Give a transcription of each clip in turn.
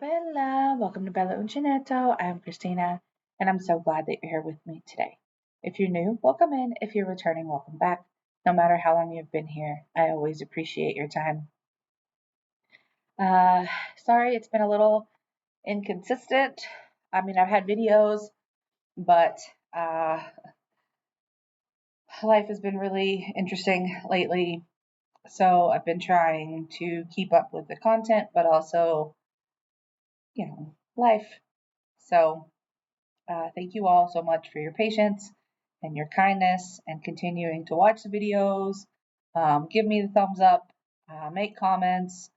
Bella. Welcome to Bella Uncinetto. I'm Christina, and I'm so glad that you're here with me today. If you're new, welcome in. If you're returning, welcome back. No matter how long you've been here, I always appreciate your time. Uh, Sorry, it's been a little inconsistent. I mean, I've had videos, but life has been really interesting lately. So I've been trying to keep up with the content, but also, life. So thank you all so much for your patience and your kindness and continuing to watch the videos. Give me the thumbs up, make comments,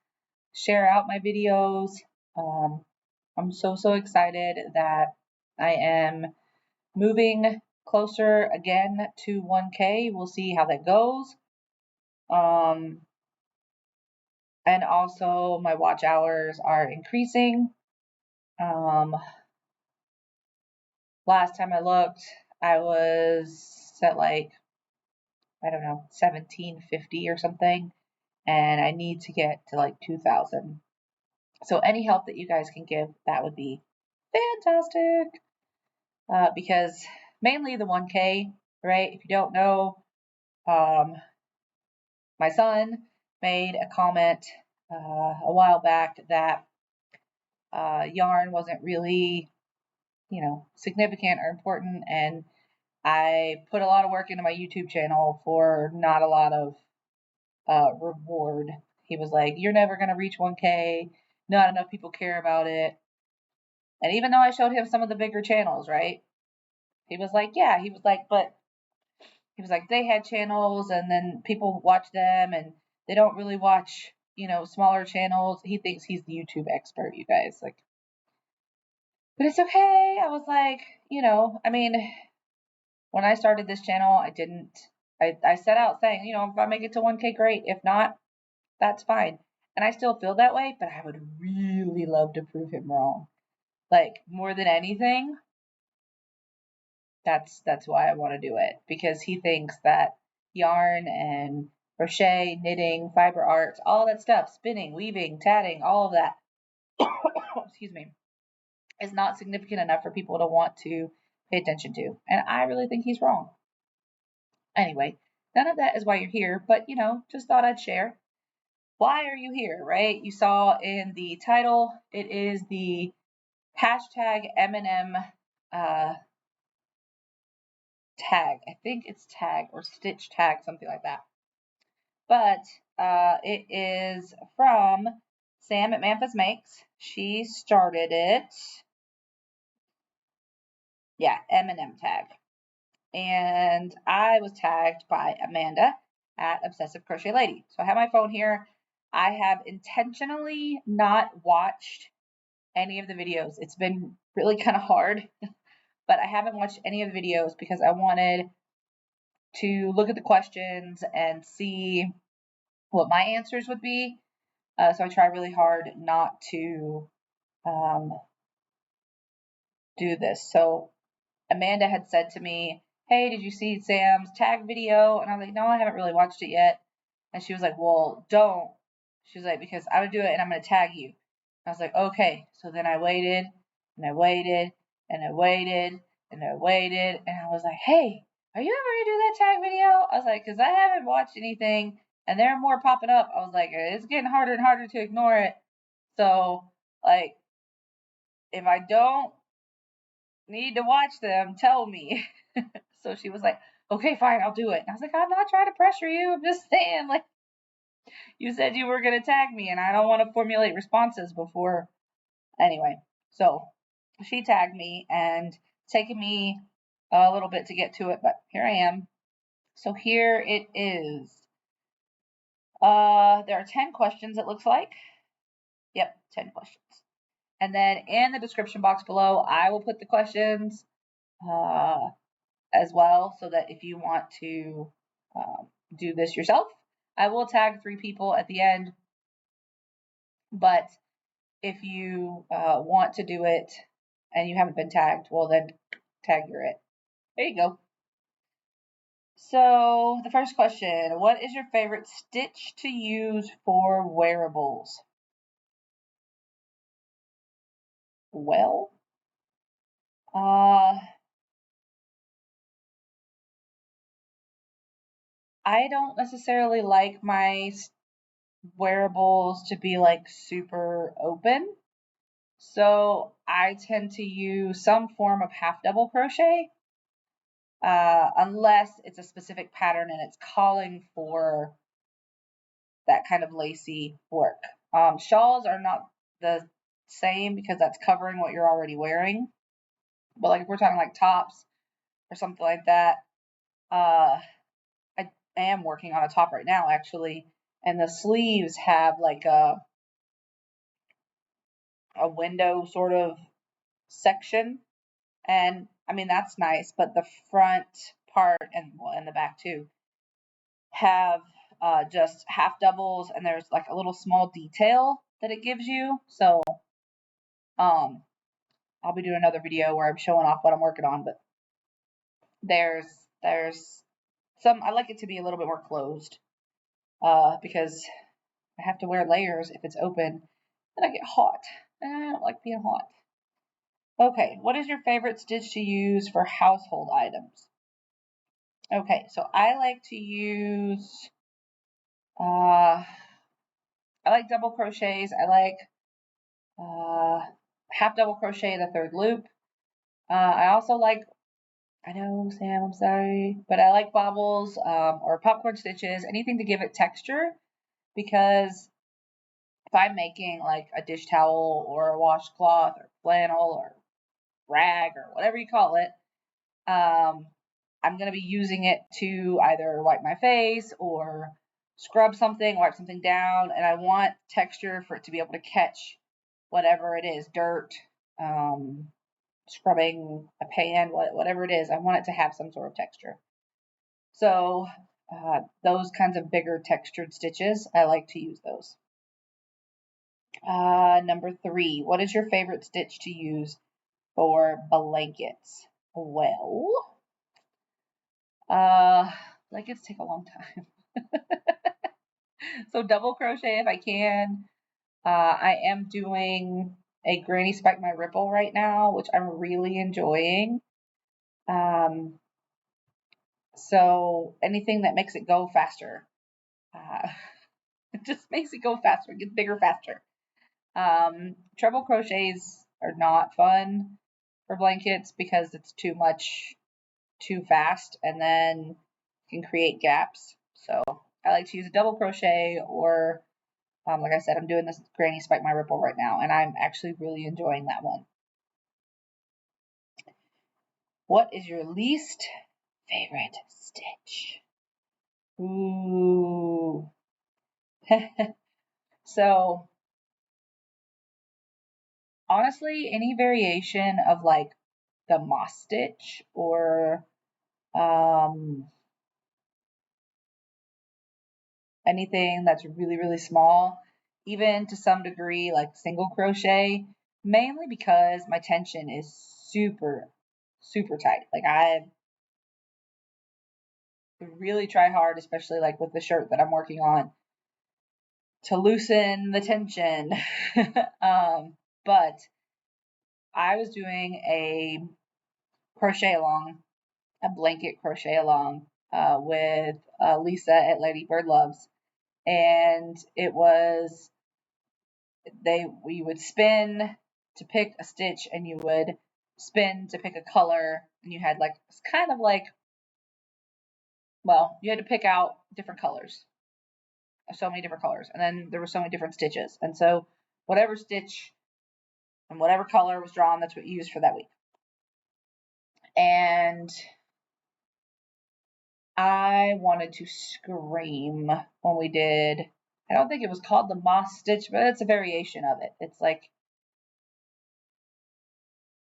share out my videos. Um, I'm so excited that I am moving closer again to 1K. We'll see how that goes. And also, my watch hours are increasing. Last time I looked, I was at like, I don't know, 1750 or something, and I need to get to like 2000. So any help that you guys can give, that would be fantastic. Because mainly the 1K, right? If you don't know, my son made a comment a while back that yarn wasn't really, significant or important, and I put a lot of work into my YouTube channel for not a lot of reward. He was like, "You're never going to reach 1K. Not enough people care about it." And even though I showed him some of the bigger channels, right? He was like, "Yeah." He was like, "But," he was like, "they had channels and then people watch them and they don't really watch, smaller channels." He thinks he's the YouTube expert, you guys. Like, but it's okay. I was like, I mean, when I started this channel, I set out saying, if I make it to 1K, great. If not, that's fine. And I still feel that way, but I would really love to prove him wrong. Like, more than anything, that's why I want to do it. Because he thinks that yarn and crochet, knitting, fiber arts, all that stuff, spinning, weaving, tatting, all of that, excuse me, is not significant enough for people to want to pay attention to. And I really think he's wrong. Anyway, none of that is why you're here, but just thought I'd share. Why are you here, right? You saw in the title, it is the hashtag MnM tag. I think it's tag or stitch tag, something like that. But it is from Sam at Manfas Makes. She started it. Yeah, MnM tag. And I was tagged by Amanda at Obsessive Crochet Lady. So I have my phone here. I have intentionally not watched any of the videos. It's been really kind of hard, but I haven't watched any of the videos because I wanted to look at the questions and see what my answers would be. So I try really hard not to do this. So Amanda had said to me, "Hey, did you see Sam's tag video?" And I was like, "No, I haven't really watched it yet." And she was like, "Well, don't." She was like, "Because I would do it and I'm going to tag you." I was like, "Okay." So then I waited and I waited and I waited and I waited. And I was like, "Hey, are you ever going to do that tag video?" I was like, "Because I haven't watched anything and there are more popping up." I was like, "It's getting harder and harder to ignore it." So, like, if I don't need to watch them, tell me. So she was like, "Okay, fine, I'll do it." And I was like, "I'm not trying to pressure you. I'm just saying, like, you said you were going to tag me and I don't want to formulate responses before." Anyway, so she tagged me and it's taken me a little bit to get to it, but here I am. So here it is. There are 10 questions, it looks like. Yep, 10 questions. And then in the description box below, I will put the questions as well, so that if you want to do this yourself, I will tag 3 people at the end. But if you want to do it and you haven't been tagged, well, then tag your it. There you go. So the first question, what is your favorite stitch to use for wearables? well. I don't necessarily like my wearables to be like super open. So I tend to use some form of half double crochet, unless it's a specific pattern and it's calling for that kind of lacy work. Shawls are not the same because that's covering what you're already wearing. But like if we're talking like tops or something like that, I am working on a top right now actually, and the sleeves have like a window sort of section, and I mean that's nice, but the front part and the back too have just half doubles, and there's like a little small detail that it gives you. So I'll be doing another video where I'm showing off what I'm working on, but there's some, I like it to be a little bit more closed, because I have to wear layers if it's open, and I get hot, and I don't like being hot. Okay, what is your favorite stitch to use for household items? Okay, so I like to use, I like double crochets. I like half double crochet the third loop. I also like, I know, Sam, I'm sorry, but I like bobbles, or popcorn stitches, anything to give it texture, because if I'm making like a dish towel or a washcloth or flannel or rag or whatever you call it, I'm going to be using it to either wipe my face or scrub something, wipe something down, and I want texture for it to be able to catch whatever it is, dirt, scrubbing a pan, whatever it is. I want it to have some sort of texture. So those kinds of bigger textured stitches, I like to use those. Number 3, what is your favorite stitch to use for blankets? Well, blankets take a long time. So double crochet if I can. I am doing a granny spike my ripple right now, which I'm really enjoying. So anything that makes it go faster, it just makes it go faster, it gets bigger faster. Treble crochets are not fun for blankets because it's too much too fast, and then can create gaps. So I like to use a double crochet, or like I said, I'm doing this granny spike my ripple right now, and I'm actually really enjoying that one. What is your least favorite stitch? Ooh. So honestly, any variation of like the moss stitch, or anything that's really, really small, even to some degree like single crochet, mainly because my tension is super, super tight. Like I really try hard, especially like with the shirt that I'm working on, to loosen the tension. But I was doing a crochet along, a blanket crochet along, with Lisa at Lady Bird Loves, and it was, we would spin to pick a stitch, and you would spin to pick a color, and you had like, it's kind of like, well, you had to pick out different colors, so many different colors, and then there were so many different stitches, and so whatever stitch and whatever color was drawn, that's what you used for that week. And I wanted to scream when we did, I don't think it was called the moss stitch, but it's a variation of it. It's like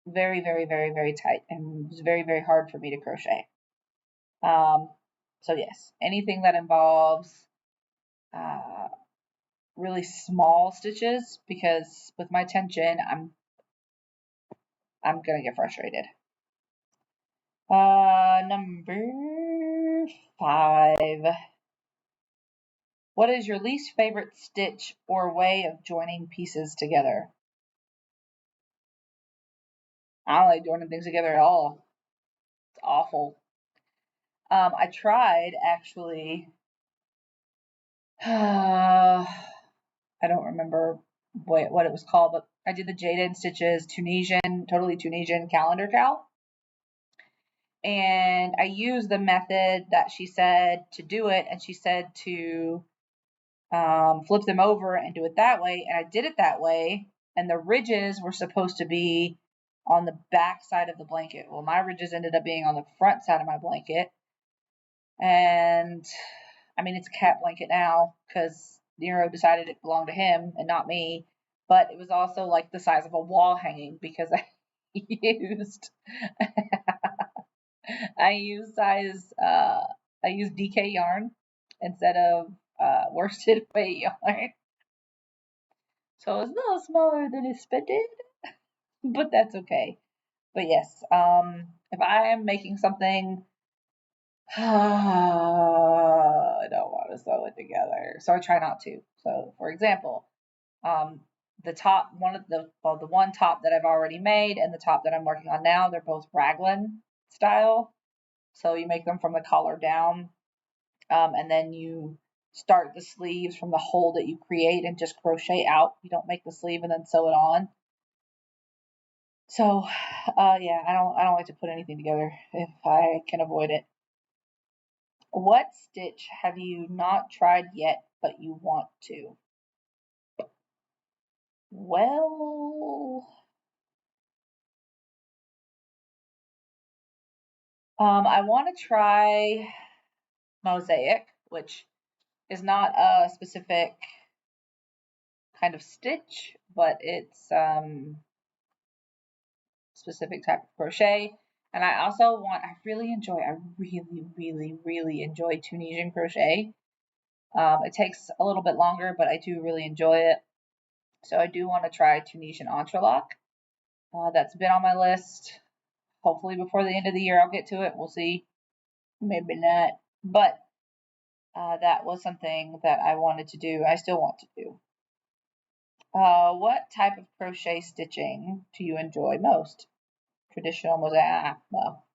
very, very, very, very tight, and it was very, very hard for me to crochet. So yes, anything that involves really small stitches, because with my tension, I'm gonna get frustrated. Number 5. What is your least favorite stitch or way of joining pieces together? I don't like joining things together at all. It's awful. I tried actually. I don't remember what it was called, but I did the Jada Stitches totally Tunisian calendar cowl. And I used the method that she said to do it, and she said to flip them over and do it that way, and I did it that way, and the ridges were supposed to be on the back side of the blanket. Well, my ridges ended up being on the front side of my blanket, and I mean, it's a cat blanket now because Nero decided it belonged to him and not me, but it was also like the size of a wall hanging because used I used DK yarn instead of worsted weight yarn. So it's a little smaller than expected, but that's okay. But yes, if I am making something, I don't want to sew it together, so I try not to. So, for example, the top, the one top that I've already made and the top that I'm working on now, they're both raglan style. So you make them from the collar down, and then you start the sleeves from the hole that you create and just crochet out. You don't make the sleeve and then sew it on. So, yeah, I don't like to put anything together if I can avoid it. What stitch have you not tried yet but you want to? Well, I want to try mosaic, which is not a specific kind of stitch, but it's specific type of crochet. And I also I really enjoy Tunisian crochet. It takes a little bit longer, but I do really enjoy it. So I do want to try Tunisian entrelac. That's been on my list. Hopefully before the end of the year I'll get to it. We'll see. Maybe not. But that was something that I wanted to do. I still want to do. What type of crochet stitching do you enjoy most? Traditional mosaic? Well,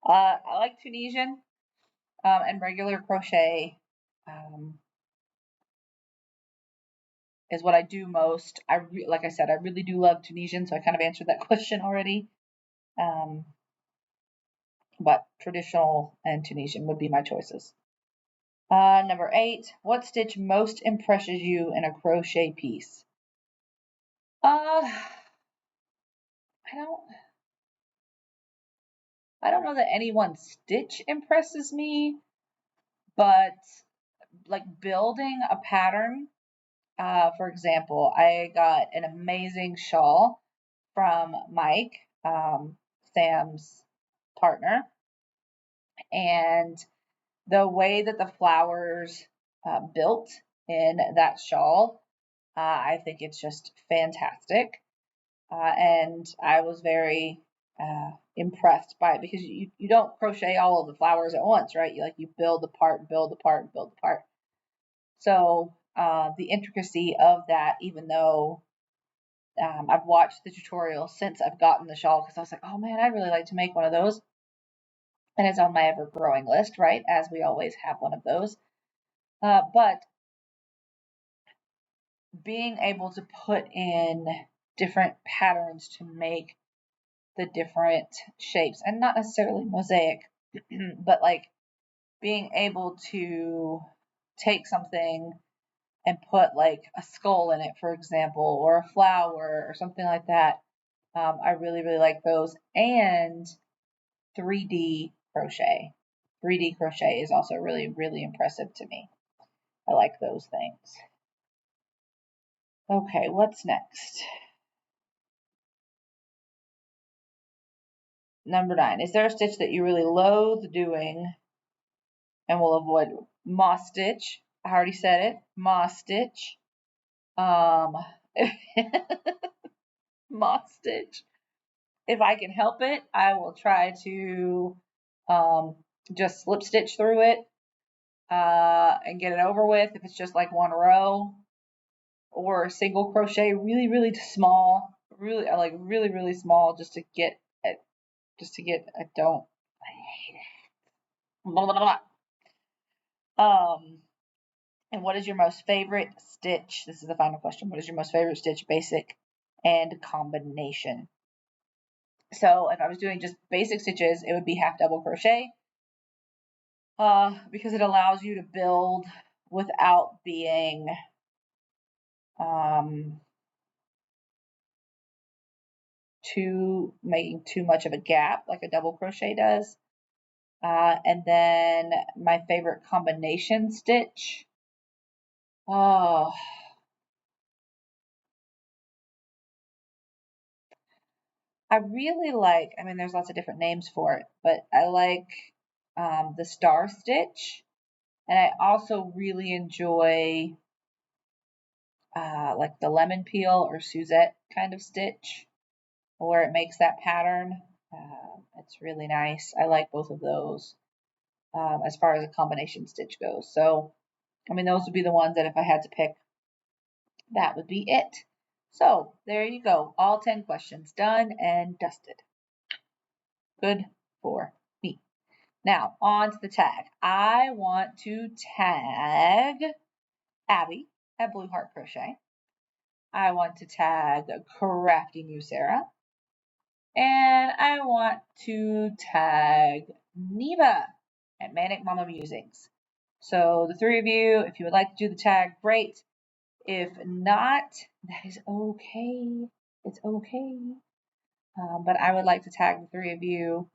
I like Tunisian and regular crochet is what I do most. Like I said, I really do love Tunisian, so I kind of answered that question already. But traditional and Tunisian would be my choices. Number 8, what stitch most impresses you in a crochet piece? I don't know that any one stitch impresses me, but like building a pattern. For example, I got an amazing shawl from Mike, Sam's partner, and the way that the flowers built in that shawl, I think it's just fantastic. And I was very impressed by it because you don't crochet all of the flowers at once, right? You build the part, build the part, build the part. So the intricacy of that, even though I've watched the tutorial since I've gotten the shawl, because I was like, oh man, I'd really like to make one of those. And it's on my ever growing list, right? As we always have one of those. But being able to put in different patterns to make the different shapes, and not necessarily mosaic, but like being able to take something and put like a skull in it, for example, or a flower or something like that. I really, really like those. And 3D crochet. 3D crochet is also really, really impressive to me. I like those things. Okay, what's next? Number 9. Is there a stitch that you really loathe doing and will avoid? Moss stitch. I already said it. Moss stitch. Moss stitch. If I can help it, I will try to just slip stitch through it and get it over with if it's just like one row, or single crochet really, really small, really, I like really, really small just to get just to get, I hate it. Blah, blah, blah. And what is your most favorite stitch? This is the final question. What is your most favorite stitch, basic and combination? So if I was doing just basic stitches, it would be half double crochet because it allows you to build without being making too much of a gap like a double crochet does. And then my favorite combination stitch. Oh, I really like, I mean, there's lots of different names for it, but I like the star stitch. And I also really enjoy like the lemon peel or Suzette kind of stitch where it makes that pattern. It's really nice. I like both of those as far as a combination stitch goes. So, I mean, those would be the ones that if I had to pick, that would be it. So there you go. All 10 questions done and dusted. Good for me. Now on to the tag. I want to tag Abby at Blue Heart Crochet. I want to tag Crafty New Sarah. And I want to tag Neva at Manic Mama Musings. So the three of you, if you would like to do the tag, great. If not, that is okay. It's okay. But I would like to tag the three of you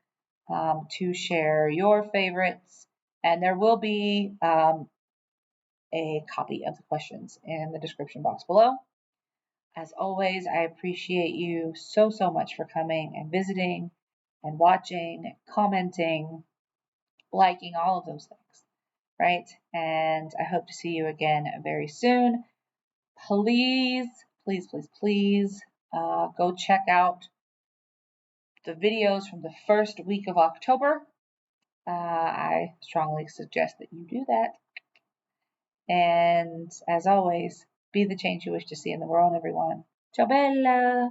to share your favorites. And there will be a copy of the questions in the description box below. As always, I appreciate you so much for coming and visiting and watching, commenting, liking, all of those things, right? And I hope to see you again very soon. Please, please, please, please go check out the videos from the first week of October. I strongly suggest that you do that. And as always, be the change you wish to see in the world, everyone. Ciao bella!